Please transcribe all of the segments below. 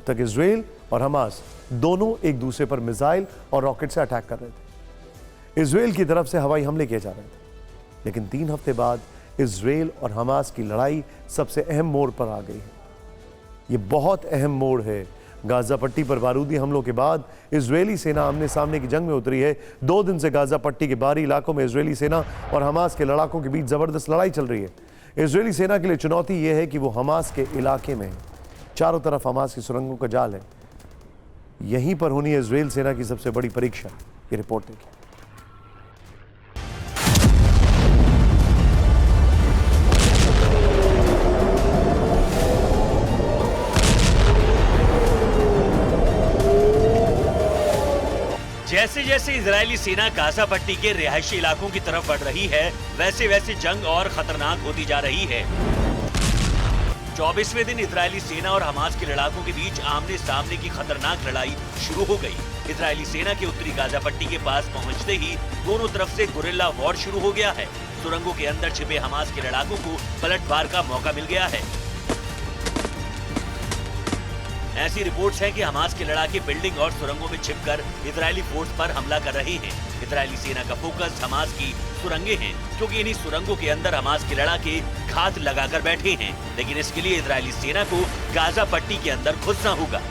तक इजराइल और हमास दोनों एक दूसरे पर मिसाइल और रॉकेट से अटैक कर रहे थे। इजराइल की तरफ से हवाई हमले किए जा रहे थे, लेकिन 3 हफ्ते बाद इजराइल और हमास की लड़ाई सबसे अहम मोड़ पर आ गई है। यह बहुत अहम मोड़ है। गाजा पट्टी पर बारूदी हमलों के बाद इजरायली सेना आमने सामने की जंग में उतरी है। 2 दिन से गाजा पट्टी के बाहरी इलाकों में इजरायली सेना और हमास के लड़ाकों के बीच जबरदस्त लड़ाई चल रही है। इजरायली सेना के लिए चुनौती यह है कि वो हमास के इलाके में है। चारों तरफ हमास की सुरंगों का जाल है। यहीं पर होनी है इजराइल सेना की सबसे बड़ी परीक्षा। ये रिपोर्ट देखिए। जैसे जैसे इजरायली सेना गाजा पट्टी के रिहायशी इलाकों की तरफ बढ़ रही है, वैसे वैसे जंग और खतरनाक होती जा रही है। 24वें दिन इजरायली सेना और हमास के लड़ाकों के बीच आमने सामने की खतरनाक लड़ाई शुरू हो गई। इजरायली सेना के उत्तरी गाजा पट्टी के पास पहुंचते ही दोनों तरफ से गुरिल्ला वॉर शुरू हो गया है। सुरंगों के अंदर छिपे हमास के लड़ाकों को पलटवार का मौका मिल गया है। ऐसी रिपोर्ट्स हैं कि हमास के लड़ाके बिल्डिंग और सुरंगों में छिपकर इजरायली फोर्स पर हमला कर रहे हैं। इजरायली सेना का फोकस हमास की सुरंगें हैं, क्योंकि इन्हीं सुरंगों के अंदर हमास के लड़ाके घात लगाकर बैठे हैं। लेकिन इसके लिए इजरायली सेना को गाजा पट्टी के अंदर घुसना होगा।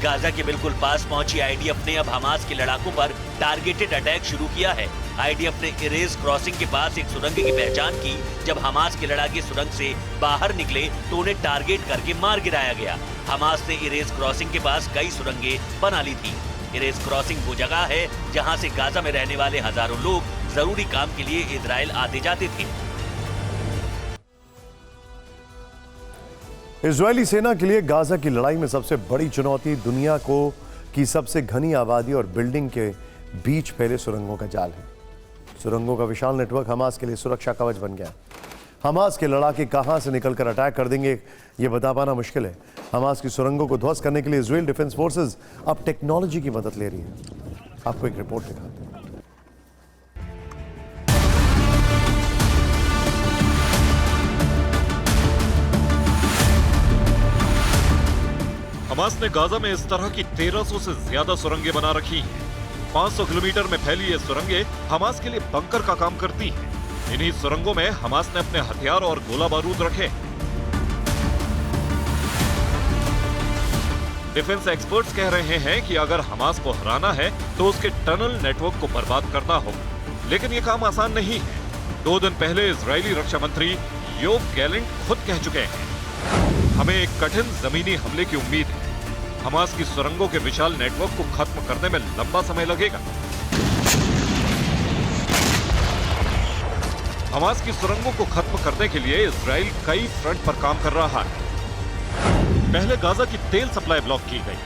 गाजा के बिल्कुल पास पहुंची आईडीएफ ने अब हमास के लड़ाकों पर टारगेटेड अटैक शुरू किया है। आईडीएफ ने इरेज क्रॉसिंग के पास एक सुरंग की पहचान की। जब हमास के लड़ाके सुरंग से बाहर निकले तो उन्हें टारगेट करके मार गिराया गया। हमास ने इरेज क्रॉसिंग के पास कई सुरंगें बना ली थी। इरेज क्रॉसिंग वो जगह है जहां से गाजा में रहने वाले हजारों लोग जरूरी काम के लिए इजराइल आते जाते थे। इजरायली सेना के लिए गाजा की लड़ाई में सबसे बड़ी चुनौती दुनिया को की सबसे घनी आबादी और बिल्डिंग के बीच फैले सुरंगों का जाल है। सुरंगों का विशाल नेटवर्क हमास के लिए सुरक्षा कवच बन गया। हमास के लड़ाके कहां से निकलकर अटैक कर देंगे ये बता पाना मुश्किल है। हमास की सुरंगों को ध्वस्त करने के लिए इजराइल डिफेंस फोर्सेस अब टेक्नोलॉजी की मदद ले रही है। आपको एक रिपोर्ट दिखाते हैं। हमास ने गाजा में इस तरह की 1300 से ज्यादा सुरंगें बना रखी हैं। 500 किलोमीटर में फैली ये सुरंगें हमास के लिए बंकर का काम करती हैं। इन्हीं सुरंगों में हमास ने अपने हथियार और गोला बारूद रखे। डिफेंस एक्सपर्ट्स कह रहे हैं कि अगर हमास को हराना है तो उसके टनल नेटवर्क को बर्बाद करना होगा। लेकिन ये काम आसान नहीं है। 2 दिन पहले इजरायली रक्षा मंत्री योव गैलेंट खुद कह चुके हैं, हमें एक कठिन जमीनी हमले की उम्मीद है। हमास की सुरंगों के विशाल नेटवर्क को खत्म करने में लंबा समय लगेगा। हमास की सुरंगों को खत्म करने के लिए इजराइल कई फ्रंट पर काम कर रहा है। पहले गाजा की तेल सप्लाई ब्लॉक की गई।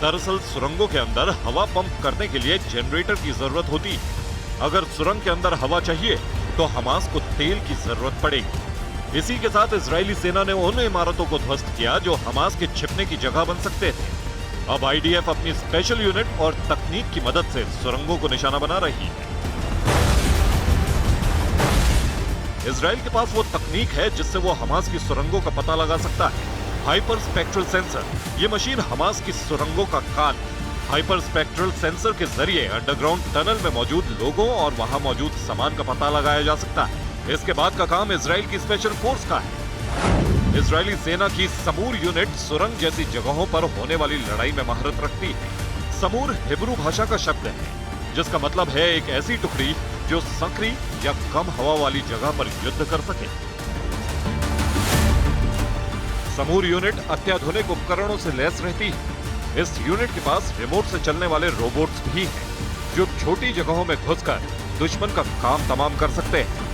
दरअसल सुरंगों के अंदर हवा पंप करने के लिए जनरेटर की जरूरत होती है। अगर सुरंग के अंदर हवा चाहिए तो हमास को तेल की जरूरत पड़ेगी। इसी के साथ इजरायली सेना ने उन इमारतों को ध्वस्त किया जो हमास के छिपने की जगह बन सकते थे। अब आईडीएफ अपनी स्पेशल यूनिट और तकनीक की मदद से सुरंगों को निशाना बना रही है। इजराइल के पास वो तकनीक है जिससे वो हमास की सुरंगों का पता लगा सकता है। हाइपर स्पेक्ट्रल सेंसर, ये मशीन हमास की सुरंगों का कान। हाइपर स्पेक्ट्रल सेंसर के जरिए अंडरग्राउंड टनल में मौजूद लोगों और वहां मौजूद सामान का पता लगाया जा सकता है। इसके बाद का काम इजराइल की स्पेशल फोर्स का है। इजरायली सेना की समूर यूनिट सुरंग जैसी जगहों पर होने वाली लड़ाई में महारत रखती है। समूर हिब्रू भाषा का शब्द है जिसका मतलब है एक ऐसी टुकड़ी जो संकरी या कम हवा वाली जगह पर युद्ध कर सके। समूर यूनिट अत्याधुनिक उपकरणों से लैस रहती है। इस यूनिट के पास रिमोट से चलने वाले रोबोट्स भी हैं जो छोटी जगहों में घुसकर दुश्मन का काम तमाम कर सकते हैं।